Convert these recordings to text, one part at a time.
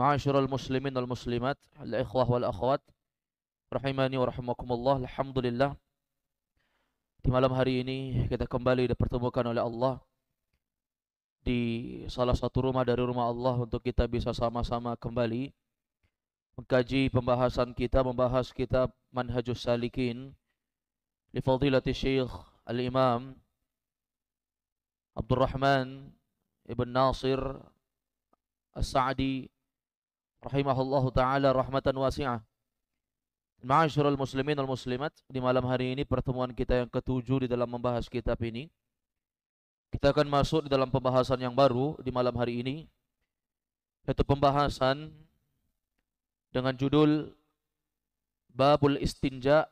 Ma'asyiral muslimin wal muslimat, al-ikhwah wal akhwat, rahimani wa rahimakumullah. Alhamdulillah, di malam hari ini kita kembali dipertemukan oleh Allah di salah satu rumah dari rumah Allah untuk kita bisa sama-sama kembali mengkaji pembahasan kita, membahas kitab Manhajus Salikin li fadilati Syekh Al-Imam Abdurrahman Ibn Nasir As-Sa'di rahimahullahu taala rahmatan wasi'ah. Ma'asyiral muslimin wal muslimat, di malam hari ini pertemuan kita yang ketujuh di dalam membahas kitab ini. Kita akan masuk di dalam pembahasan yang baru di malam hari ini, yaitu pembahasan dengan judul Babul Istinja,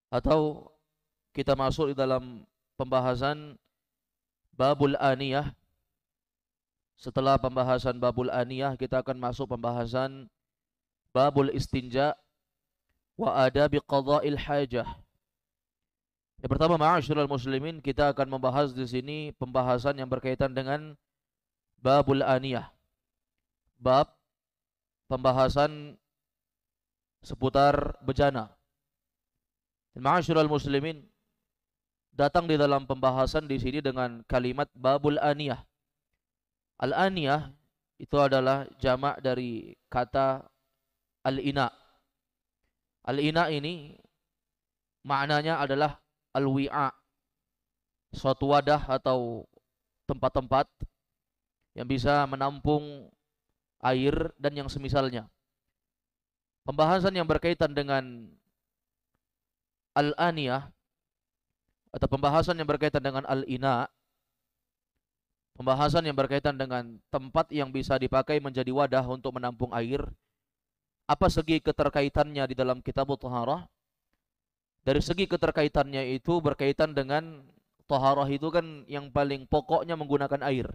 atau kita masuk di dalam pembahasan Babul Aniyah. Setelah pembahasan Babul Aniyah, kita akan masuk pembahasan Babul Istinja wa adabi qada'il hajah. Yang pertama, ma'asyiral muslimin, kita akan membahas di sini pembahasan yang berkaitan dengan Babul Aniyah. Bab pembahasan seputar bejana. Ma'asyiral muslimin, datang di dalam pembahasan di sini dengan kalimat Babul Aniyah. Al-Aniyah itu adalah jamak dari kata al-ina. Al-ina ini maknanya adalah al-wi'a, suatu wadah atau tempat-tempat yang bisa menampung air dan yang semisalnya. Pembahasan yang berkaitan dengan al-aniyah atau pembahasan yang berkaitan dengan al-ina, pembahasan yang berkaitan dengan tempat yang bisa dipakai menjadi wadah untuk menampung air. Apa segi keterkaitannya di dalam kitab Thaharah? Dari segi keterkaitannya itu berkaitan dengan Thaharah itu kan yang paling pokoknya menggunakan air.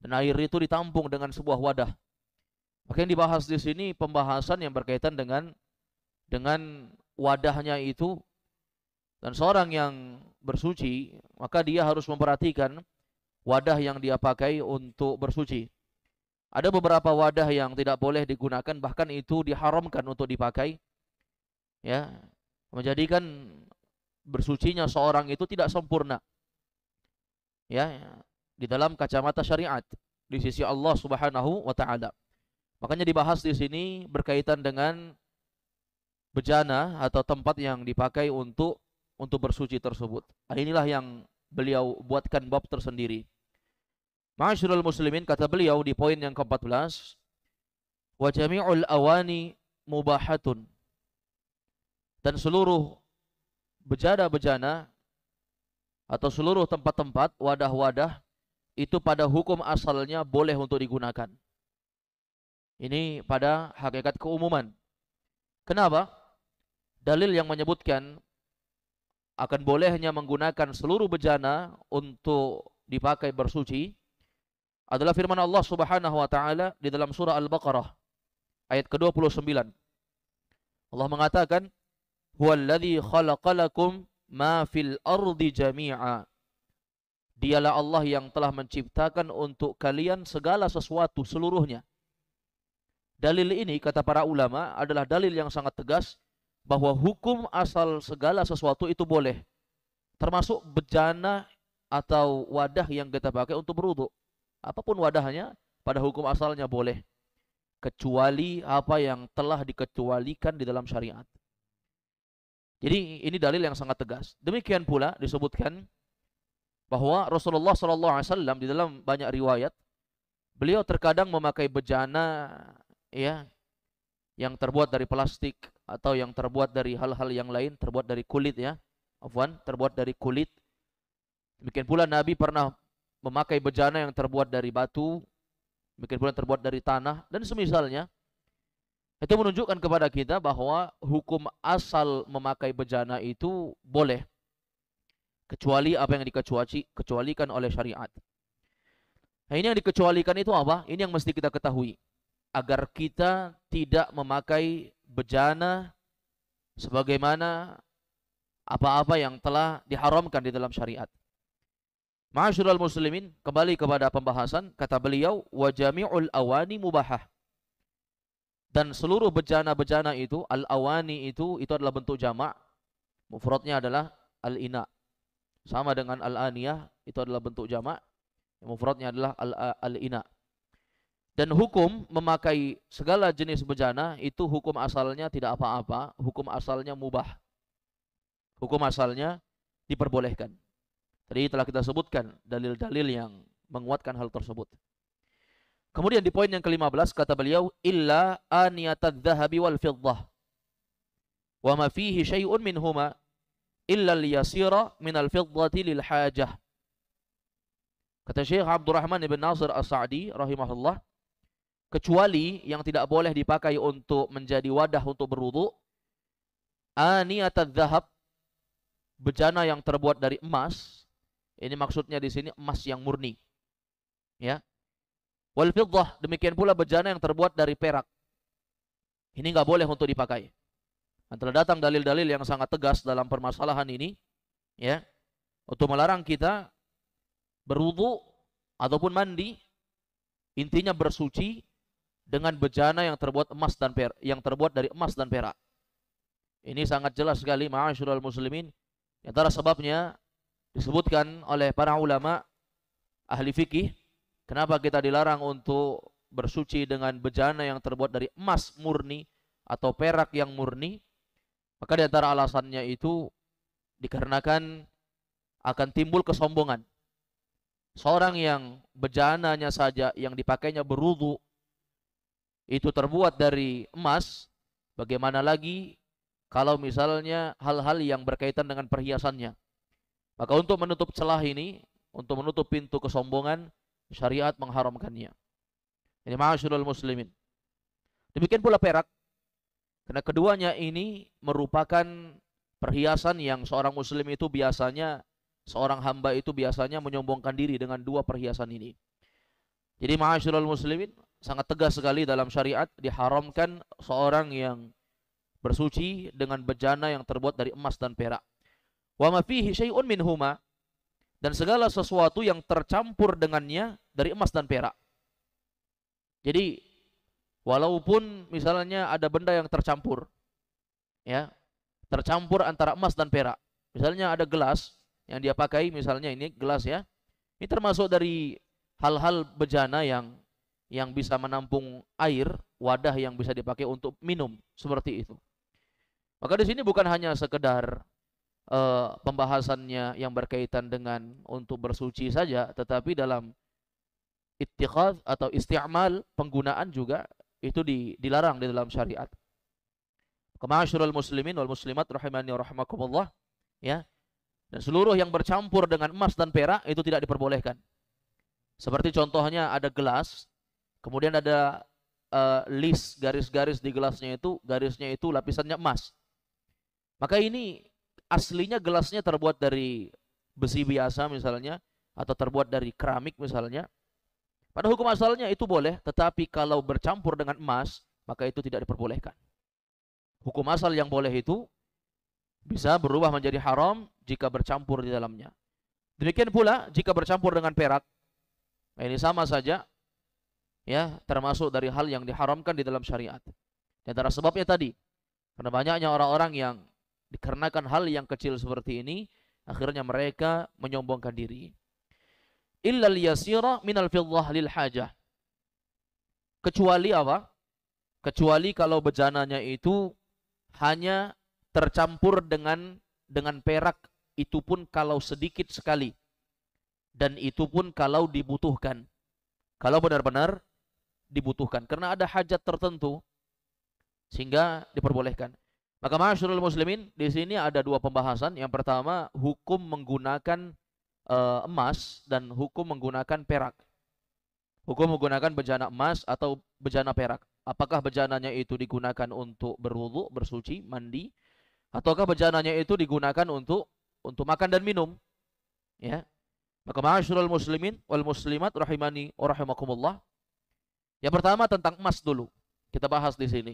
Dan air itu ditampung dengan sebuah wadah. Maka yang dibahas di sini pembahasan yang berkaitan dengan wadahnya itu. Dan seorang yang bersuci, maka dia harus memperhatikan wadah yang dia pakai untuk bersuci. Ada beberapa wadah yang tidak boleh digunakan, bahkan itu diharamkan untuk dipakai, ya, menjadikan bersucinya seorang itu tidak sempurna, ya, di dalam kacamata syariat di sisi Allah Subhanahu wa taala. Makanya dibahas di sini berkaitan dengan bejana atau tempat yang dipakai untuk bersuci tersebut. Inilah yang beliau buatkan bab tersendiri. Ma'asyiral muslimin, kata beliau di poin yang ke-14, wa jami'ul awani mubahatun, dan seluruh bejana-bejana atau seluruh tempat-tempat, wadah-wadah itu pada hukum asalnya boleh untuk digunakan. Ini pada hakikat keumuman. Kenapa? Dalil yang menyebutkan akan bolehnya menggunakan seluruh bejana untuk dipakai bersuci adalah firman Allah Subhanahu wa taala di dalam surah Al-Baqarah ayat ke-29. Allah mengatakan, "Huwallazi khalaqalakum ma fil ardi jami'a." Dialah Allah yang telah menciptakan untuk kalian segala sesuatu seluruhnya. Dalil ini, kata para ulama, adalah dalil yang sangat tegas bahwa hukum asal segala sesuatu itu boleh, termasuk bejana atau wadah yang kita pakai untuk berwudu. Apapun wadahnya, pada hukum asalnya boleh, kecuali apa yang telah dikecualikan di dalam syariat. Jadi ini dalil yang sangat tegas. Demikian pula disebutkan bahwa Rasulullah SAW di dalam banyak riwayat, beliau terkadang memakai bejana, ya, yang terbuat dari plastik atau yang terbuat dari hal-hal yang lain, terbuat dari kulit, ya, terbuat dari kulit. Demikian pula Nabi pernah memakai bejana yang terbuat dari batu, demikian pula terbuat dari tanah dan semisalnya. Itu menunjukkan kepada kita bahwa hukum asal memakai bejana itu boleh, kecuali apa yang dikecualikan oleh syariat. Nah, ini yang dikecualikan itu apa? Ini yang mesti kita ketahui, agar kita tidak memakai bejana sebagaimana apa-apa yang telah diharamkan di dalam syariat. Ma'asyiral muslimin, kembali kepada pembahasan, kata beliau, wa jami'ul awani mubahah. Dan seluruh bejana-bejana itu, al-awani itu adalah bentuk jamak, mufradnya adalah al-ina. Sama dengan al-aniyah, itu adalah bentuk jamak, mufradnya adalah al-ina. Dan hukum memakai segala jenis bejana itu hukum asalnya tidak apa-apa, hukum asalnya mubah. Hukum asalnya diperbolehkan. Tadi telah kita sebutkan dalil-dalil yang menguatkan hal tersebut. Kemudian di poin yang ke-15 kata beliau, illa aniyatadz dzahabi wal fiddah wa ma fihi syai'un minhuma illa al-yasira min al-fiddati lil hajah. Kata Syekh Abdurrahman ibn Nasir As-Sa'di rahimahullah, kecuali yang tidak boleh dipakai untuk menjadi wadah untuk berwudu, aniyatadz dzahab, bejana yang terbuat dari emas. Ini maksudnya di sini emas yang murni. Ya. Wal fiddah, demikian pula bejana yang terbuat dari perak. Ini enggak boleh untuk dipakai. Dan telah datang dalil-dalil yang sangat tegas dalam permasalahan ini, ya, untuk melarang kita berwudu ataupun mandi, intinya bersuci dengan bejana yang terbuat emas dan perak, yang terbuat dari emas dan perak. Ini sangat jelas sekali, ma'asyiral muslimin. Antara sebabnya disebutkan oleh para ulama ahli fikih, kenapa kita dilarang untuk bersuci dengan bejana yang terbuat dari emas murni atau perak yang murni. Maka di antara alasannya itu dikarenakan akan timbul kesombongan. Seorang yang bejananya saja yang dipakainya berwudu itu terbuat dari emas, bagaimana lagi kalau misalnya hal-hal yang berkaitan dengan perhiasannya. Maka untuk menutup celah ini, untuk menutup pintu kesombongan, syariat mengharamkannya. Ini ma'asyiral muslimin. Demikian pula perak, karena keduanya ini merupakan perhiasan yang seorang muslim itu biasanya, seorang hamba itu biasanya menyombongkan diri dengan dua perhiasan ini. Jadi ma'asyiral muslimin, sangat tegas sekali dalam syariat diharamkan seorang yang bersuci dengan bejana yang terbuat dari emas dan perak. Wa ma fihi syai'un minhuma, dan segala sesuatu yang tercampur dengannya dari emas dan perak. Jadi walaupun misalnya ada benda yang tercampur, ya, tercampur antara emas dan perak. Misalnya ada gelas yang dia pakai, misalnya ini gelas, ya. Ini termasuk dari hal-hal bejana yang bisa menampung air, wadah yang bisa dipakai untuk minum, seperti itu. Maka di sini bukan hanya sekedar pembahasannya yang berkaitan dengan untuk bersuci saja, tetapi dalam ittikhadz atau isti'mal, penggunaan juga itu dilarang di dalam syariat. Ma'asyiral muslimin wal muslimat rahimani wa rahimakumullah, ya. Dan seluruh yang bercampur dengan emas dan perak itu tidak diperbolehkan. Seperti contohnya ada gelas, kemudian ada list garis-garis di gelasnya itu, garisnya itu lapisannya emas. Maka ini aslinya gelasnya terbuat dari besi biasa misalnya, atau terbuat dari keramik misalnya. Pada hukum asalnya itu boleh, tetapi kalau bercampur dengan emas, maka itu tidak diperbolehkan. Hukum asal yang boleh itu bisa berubah menjadi haram jika bercampur di dalamnya. Demikian pula jika bercampur dengan perak, ini sama saja, ya, termasuk dari hal yang diharamkan di dalam syariat. Di antara sebabnya tadi, karena banyaknya orang-orang yang dikarenakan hal yang kecil seperti ini, akhirnya mereka menyombongkan diri. Illa liyasira minal fiddah lil hajah. Kecuali apa? Kecuali kalau bejananya itu hanya tercampur dengan perak, itu pun kalau sedikit sekali. Dan itu pun kalau dibutuhkan. Kalau benar-benar dibutuhkan. Karena ada hajat tertentu sehingga diperbolehkan. Maka ma'asyiral muslimin, di sini ada dua pembahasan. Yang pertama, hukum menggunakan emas dan hukum menggunakan perak. Hukum menggunakan bejana emas atau bejana perak. Apakah bejananya itu digunakan untuk berwudu, bersuci, mandi, ataukah bejananya itu digunakan untuk makan dan minum? Ya. Maka ma'asyiral muslimin wal muslimat rahimani wa rahimakumullah. Yang pertama tentang emas dulu. Kita bahas di sini.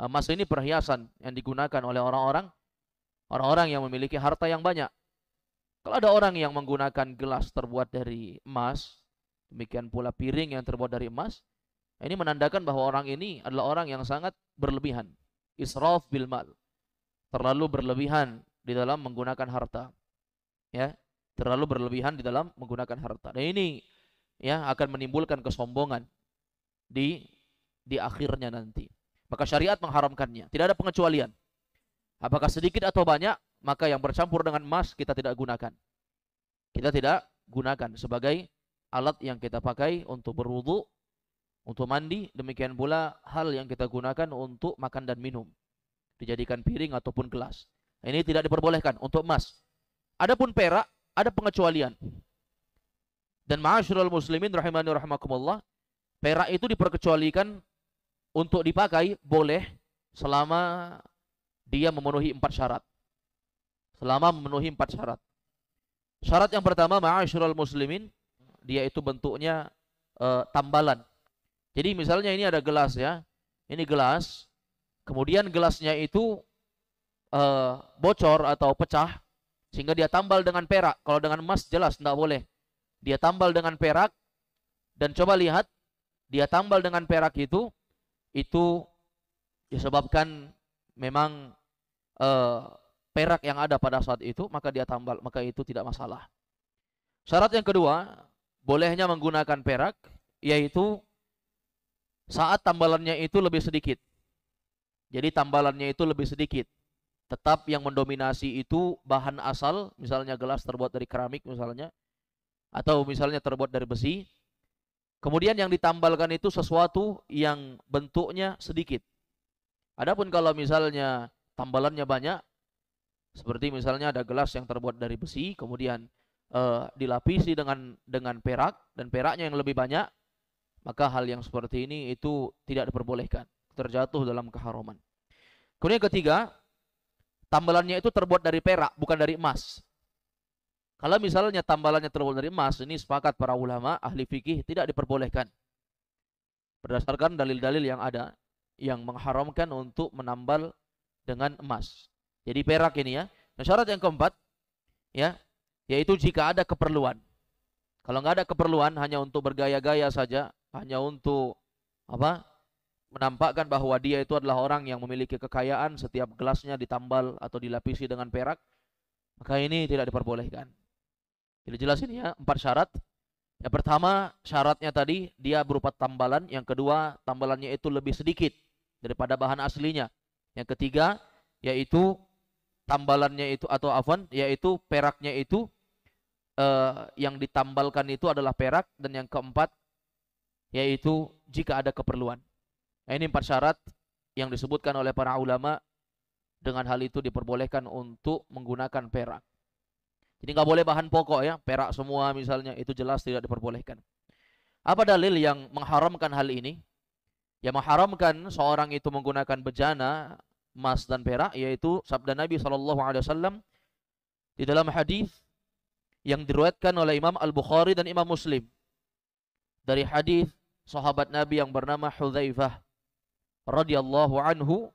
Emas ini perhiasan yang digunakan oleh orang-orang yang memiliki harta yang banyak. Kalau ada orang yang menggunakan gelas terbuat dari emas, demikian pula piring yang terbuat dari emas, ini menandakan bahwa orang ini adalah orang yang sangat berlebihan. Israf bil mal. Terlalu berlebihan di dalam menggunakan harta. Ya, terlalu berlebihan di dalam menggunakan harta. Dan ini ya akan menimbulkan kesombongan di akhirnya nanti. Maka syariat mengharamkannya. Tidak ada pengecualian. Apakah sedikit atau banyak, maka yang bercampur dengan emas kita tidak gunakan. Kita tidak gunakan sebagai alat yang kita pakai untuk berwudu, untuk mandi, demikian pula hal yang kita gunakan untuk makan dan minum. Dijadikan piring ataupun gelas. Ini tidak diperbolehkan untuk emas. Adapun perak, ada pengecualian. Dan ma'asyiral muslimin rahimani rahimakumullah, perak itu diperkecualikan untuk dipakai boleh selama dia memenuhi 4 syarat. Selama memenuhi 4 syarat. Syarat yang pertama, ma'asyiral muslimin, dia itu bentuknya tambalan. Jadi misalnya ini ada gelas ya. Ini gelas. Kemudian gelasnya itu bocor atau pecah sehingga dia tambal dengan perak. Kalau dengan emas jelas tidak boleh. Dia tambal dengan perak dan coba lihat dia tambal dengan perak itu disebabkan memang perak yang ada pada saat itu, maka dia tambal, maka itu tidak masalah. Syarat yang kedua, bolehnya menggunakan perak, yaitu saat tambalannya itu lebih sedikit. Jadi tambalannya itu lebih sedikit. Tetap yang mendominasi itu bahan asal, misalnya gelas terbuat dari keramik misalnya, atau misalnya terbuat dari besi. Kemudian yang ditambalkan itu sesuatu yang bentuknya sedikit. Adapun kalau misalnya tambalannya banyak, seperti misalnya ada gelas yang terbuat dari besi, kemudian dilapisi dengan perak, dan peraknya yang lebih banyak, maka hal yang seperti ini itu tidak diperbolehkan, terjatuh dalam keharuman. Kemudian yang ketiga, tambalannya itu terbuat dari perak, bukan dari emas. Kalau misalnya tambalannya terbuat dari emas, ini sepakat para ulama, ahli fikih, tidak diperbolehkan. Berdasarkan dalil-dalil yang ada, yang mengharamkan untuk menambal dengan emas. Jadi perak ini ya. Nah, syarat yang keempat, ya, yaitu jika ada keperluan. Kalau nggak ada keperluan, hanya untuk bergaya-gaya saja, hanya untuk menampakkan bahwa dia itu adalah orang yang memiliki kekayaan, setiap gelasnya ditambal atau dilapisi dengan perak, maka ini tidak diperbolehkan. Jadi jelas ini ya, 4 syarat. Yang pertama, syaratnya tadi dia berupa tambalan. Yang kedua, tambalannya itu lebih sedikit daripada bahan aslinya. Yang ketiga, yaitu tambalannya itu yaitu peraknya itu yang ditambalkan itu adalah perak. Dan yang keempat, yaitu jika ada keperluan. Nah, ini 4 syarat yang disebutkan oleh para ulama. Dengan hal itu diperbolehkan untuk menggunakan perak. Jadi nggak boleh bahan pokok ya, perak semua misalnya, itu jelas tidak diperbolehkan. Apa dalil yang mengharamkan hal ini? Yang mengharamkan seorang itu menggunakan bejana emas dan perak, yaitu sabda Nabi SAW di dalam hadis yang diriwayatkan oleh Imam Al-Bukhari dan Imam Muslim, dari hadis sahabat Nabi yang bernama Hudzaifah radhiyallahu anhu,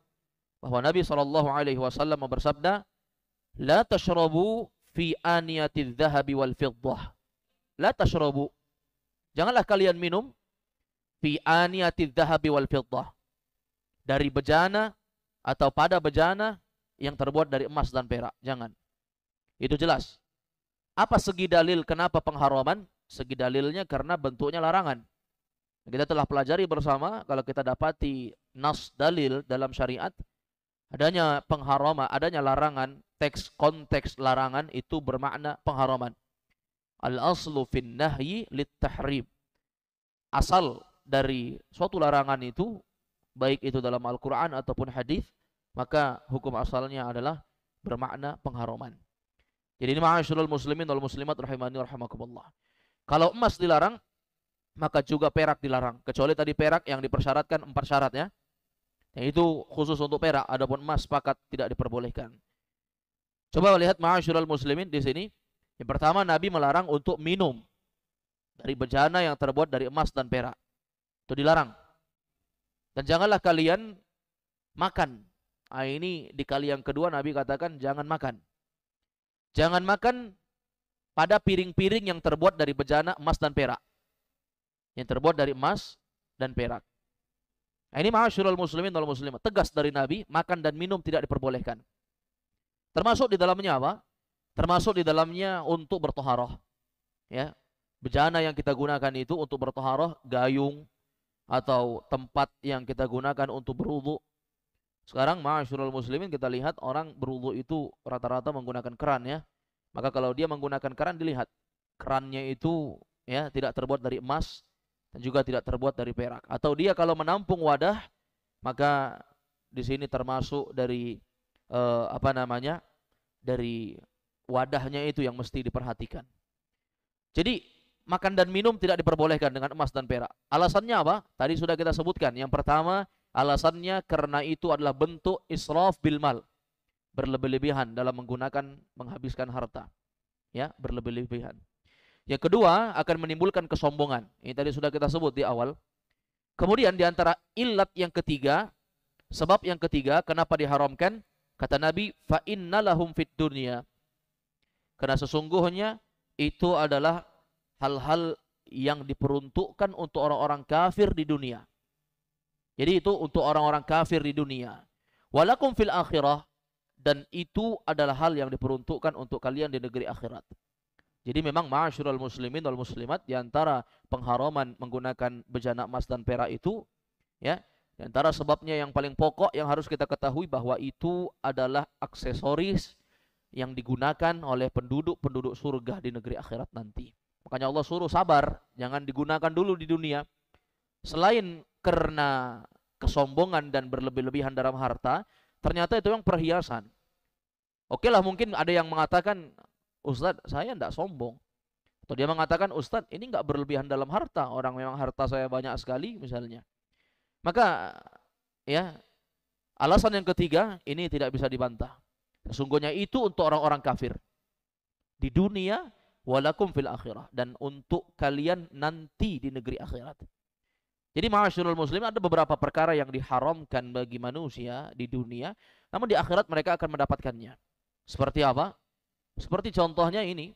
bahwa Nabi SAW bersabda, la tashrabu fi aniyatiz zahabi wal fiddah. La tashrabu, janganlah kalian minum fi aniyatiz zahabi wal fiddah, dari bejana atau pada bejana yang terbuat dari emas dan perak. Jangan. Itu jelas. Apa segi dalil kenapa pengharaman? Segi dalilnya karena bentuknya larangan. Kita telah pelajari bersama, kalau kita dapati nas dalil dalam syariat, adanya pengharaman, adanya larangan, konteks larangan itu bermakna pengharaman. Al-aslu fin nahyi lit tahrim. Asal dari suatu larangan itu, baik itu dalam Al-Quran ataupun hadis, maka hukum asalnya adalah bermakna pengharaman. Jadi ini ma'asyiral muslimin wal muslimat rahimani rahimakumullah. Kalau emas dilarang, maka juga perak dilarang. Kecuali tadi perak yang dipersyaratkan 4 syarat ya. Yang itu khusus untuk perak, adapun emas sepakat tidak diperbolehkan. Coba lihat ma'asyiral muslimin di sini. Yang pertama, Nabi melarang untuk minum dari bejana yang terbuat dari emas dan perak. Itu dilarang. Dan janganlah kalian makan. Nah, ini di kali yang kedua Nabi katakan jangan makan. Jangan makan pada piring-piring yang terbuat dari bejana emas dan perak. Yang terbuat dari emas dan perak. Nah, ini ma'asyiral muslimin wal muslimat, tegas dari Nabi, makan dan minum tidak diperbolehkan. Termasuk di dalamnya apa? Termasuk di dalamnya untuk bertoharoh. Ya, bejana yang kita gunakan itu untuk bertoharoh, gayung atau tempat yang kita gunakan untuk berwudu. Sekarang ma'asyiral muslimin kita lihat orang berwudu itu rata-rata menggunakan keran ya. Maka kalau dia menggunakan keran, dilihat kerannya itu ya tidak terbuat dari emas dan juga tidak terbuat dari perak. Atau dia kalau menampung wadah, maka di sini termasuk dari dari wadahnya itu yang mesti diperhatikan. Jadi makan dan minum tidak diperbolehkan dengan emas dan perak. Alasannya apa? Tadi sudah kita sebutkan. Yang pertama, alasannya karena itu adalah bentuk israf bil mal, berlebih-lebihan dalam menghabiskan harta. Ya, berlebih-lebihan. Yang kedua, akan menimbulkan kesombongan. Ini tadi sudah kita sebut di awal. Kemudian di antara illat yang ketiga, sebab yang ketiga kenapa diharamkan, kata Nabi, fa innalahum fid dunya. Karena sesungguhnya itu adalah hal-hal yang diperuntukkan untuk orang-orang kafir di dunia. Jadi itu untuk orang-orang kafir di dunia. Walakum fil akhirah, dan itu adalah hal yang diperuntukkan untuk kalian di negeri akhirat. Jadi memang ma'asyiral muslimin wal muslimat, di antara pengharaman menggunakan bejana emas dan perak itu ya, di antara sebabnya yang paling pokok yang harus kita ketahui bahwa itu adalah aksesoris yang digunakan oleh penduduk-penduduk surga di negeri akhirat nanti. Makanya Allah suruh sabar, jangan digunakan dulu di dunia. Selain karena kesombongan dan berlebih-lebihan dalam harta, ternyata itu yang perhiasan. Oke lah, mungkin ada yang mengatakan, Ustadz, saya tidak sombong. Atau dia mengatakan, Ustadz, ini nggak berlebihan dalam harta. Orang memang harta saya banyak sekali misalnya. Maka ya, alasan yang ketiga ini tidak bisa dibantah. Sesungguhnya itu untuk orang-orang kafir di dunia, walakum fil akhirah, dan untuk kalian nanti di negeri akhirat. Jadi ma'asyiral muslimin, ada beberapa perkara yang diharamkan bagi manusia di dunia, namun di akhirat mereka akan mendapatkannya. Seperti apa? Seperti contohnya ini,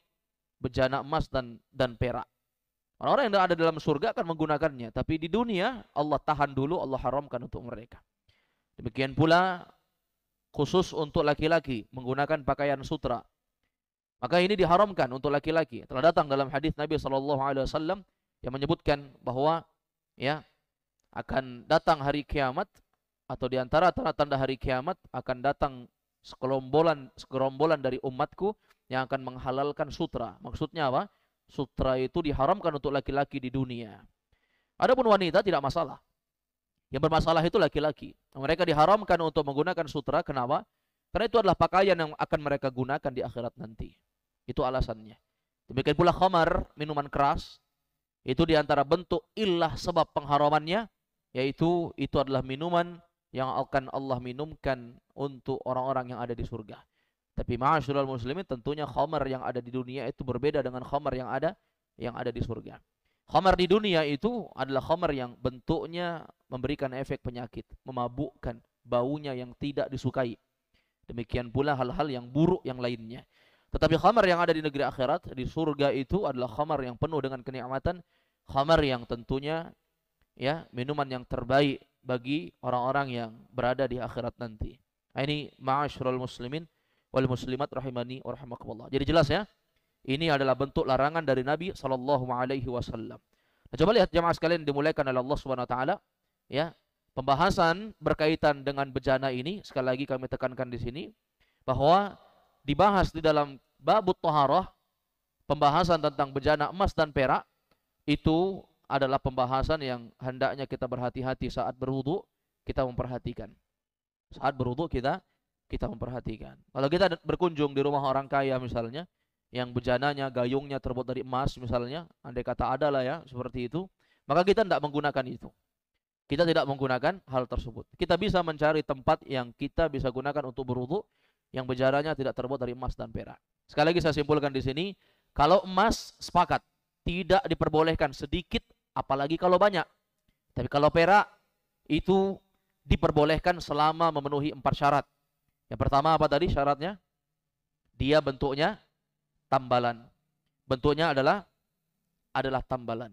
bejana emas dan perak. Orang-orang yang ada dalam surga akan menggunakannya, tapi di dunia Allah tahan dulu, Allah haramkan untuk mereka. Demikian pula khusus untuk laki-laki menggunakan pakaian sutra. Maka ini diharamkan untuk laki-laki. Telah datang dalam hadis Nabi SAW yang menyebutkan bahwa ya, akan datang hari kiamat, atau di antara tanda-tanda hari kiamat akan datang segerombolan dari umatku yang akan menghalalkan sutra. Maksudnya apa? Sutra itu diharamkan untuk laki-laki di dunia. Adapun wanita tidak masalah. Yang bermasalah itu laki-laki. Mereka diharamkan untuk menggunakan sutra. Kenapa? Karena itu adalah pakaian yang akan mereka gunakan di akhirat nanti. Itu alasannya. Demikian pula khamar, minuman keras, itu diantara bentuk illah sebab pengharamannya, yaitu itu adalah minuman yang akan Allah minumkan untuk orang-orang yang ada di surga. Tapi ma'asyiral muslimin, tentunya khamar yang ada di dunia itu berbeda dengan khamar yang ada di surga. Khamar di dunia itu adalah khamar yang bentuknya memberikan efek penyakit, memabukkan, baunya yang tidak disukai. Demikian pula hal-hal yang buruk yang lainnya. Tetapi khamar yang ada di negeri akhirat, di surga, itu adalah khamar yang penuh dengan kenikmatan, khamar yang tentunya ya, minuman yang terbaik bagi orang-orang yang berada di akhirat nanti. Ini ma'asyiral muslimin wal muslimat rahimani wa rahimakumullah. Jadi jelas ya, ini adalah bentuk larangan dari Nabi SAW. Nah, coba lihat jamaah sekalian dimulakan oleh Allah Subhanahu Wa Taala ya, pembahasan berkaitan dengan bejana ini. Sekali lagi kami tekankan di sini bahwa dibahas di dalam babut taharah, pembahasan tentang bejana emas dan perak itu adalah pembahasan yang hendaknya kita berhati-hati saat berwudu, kita memperhatikan. Saat berwudu kita memperhatikan. Kalau kita berkunjung di rumah orang kaya misalnya, yang bejananya, gayungnya terbuat dari emas misalnya, andai kata ada lah ya seperti itu, maka kita tidak menggunakan itu. Kita tidak menggunakan hal tersebut. Kita bisa mencari tempat yang kita bisa gunakan untuk berwudu, yang bejananya tidak terbuat dari emas dan perak. Sekali lagi saya simpulkan di sini, kalau emas sepakat tidak diperbolehkan sedikit, apalagi kalau banyak. Tapi kalau perak itu diperbolehkan selama memenuhi 4 syarat. Yang pertama apa tadi syaratnya? Dia bentuknya tambalan. bentuknya adalah tambalan.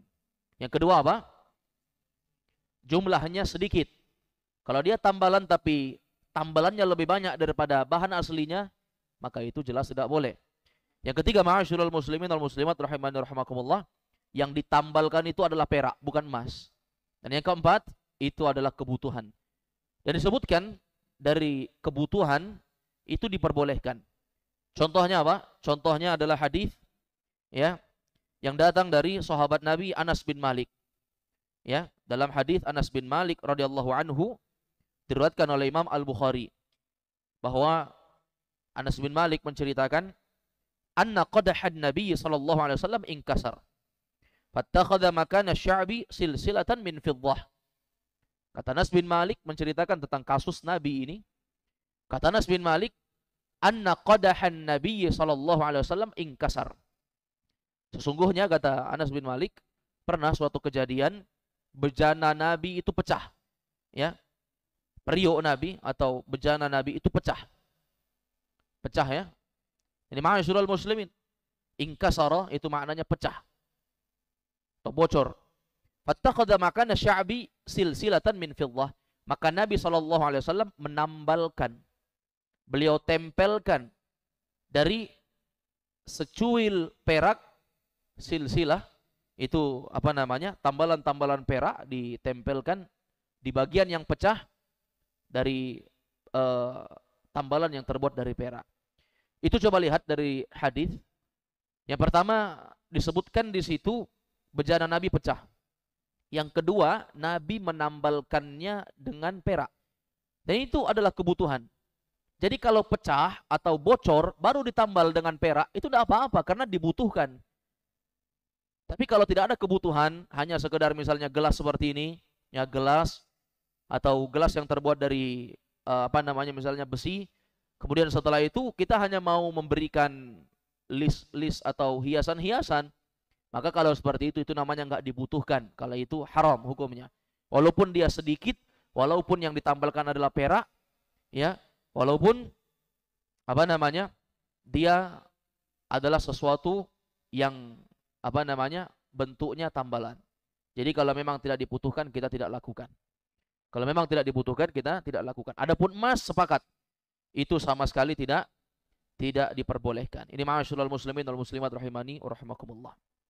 Yang kedua apa? Jumlahnya sedikit. Kalau dia tambalan tapi tambalannya lebih banyak daripada bahan aslinya, maka itu jelas tidak boleh. Yang ketiga, ma'asyiral muslimin wal muslimat rahimani rahimakumullah, yang ditambalkan itu adalah perak, bukan emas. Dan yang keempat, itu adalah kebutuhan. Dan disebutkan dari kebutuhan itu diperbolehkan. Contohnya apa? Contohnya adalah hadis ya yang datang dari sahabat Nabi Anas bin Malik. Ya, dalam hadis Anas bin Malik radhiyallahu anhu diriwayatkan oleh Imam Al-Bukhari bahwa Anas bin Malik menceritakan anna qadahan Nabi sallallahu alaihi wasallam inkasar. Fattakhadha makana sya'bi silsilatan min fiddah. Kata Anas bin Malik menceritakan tentang kasus Nabi ini. Kata Anas bin Malik, anna qadahan Nabi sallallahu alaihi wasallam inkasar. Sesungguhnya kata Anas bin Malik, pernah suatu kejadian bejana Nabi itu pecah. Ya. Periuk Nabi atau bejana Nabi itu pecah. Pecah ya. Ini ma'asyiral muslimin. Inkasara itu maknanya pecah. Atau bocor. Fattakhadha makana sya'bi silsilatan min fiddah. Maka Nabi SAW menambalkan, beliau tempelkan dari secuil perak, silsilah, itu apa namanya, tambalan-tambalan perak ditempelkan di bagian yang pecah dari tambalan yang terbuat dari perak. Itu coba lihat dari hadis. Yang pertama disebutkan di situ bejana Nabi pecah. Yang kedua, Nabi menambalkannya dengan perak. Dan itu adalah kebutuhan. Jadi kalau pecah atau bocor, baru ditambal dengan perak, itu tidak apa-apa karena dibutuhkan. Tapi kalau tidak ada kebutuhan, hanya sekedar misalnya gelas seperti ini, ya gelas, atau gelas yang terbuat dari apa namanya misalnya besi, kemudian setelah itu kita hanya mau memberikan list atau hiasan-hiasan, maka kalau seperti itu namanya nggak dibutuhkan. Kalau itu haram hukumnya. Walaupun dia sedikit, walaupun yang ditambalkan adalah perak, ya, walaupun apa namanya dia adalah sesuatu yang apa namanya bentuknya tambalan. Jadi kalau memang tidak dibutuhkan kita tidak lakukan. Kalau memang tidak dibutuhkan kita tidak lakukan. Adapun emas sepakat itu sama sekali tidak diperbolehkan. Ini ma'asyiral muslimin wal muslimat rahimani wa rahimakumullah.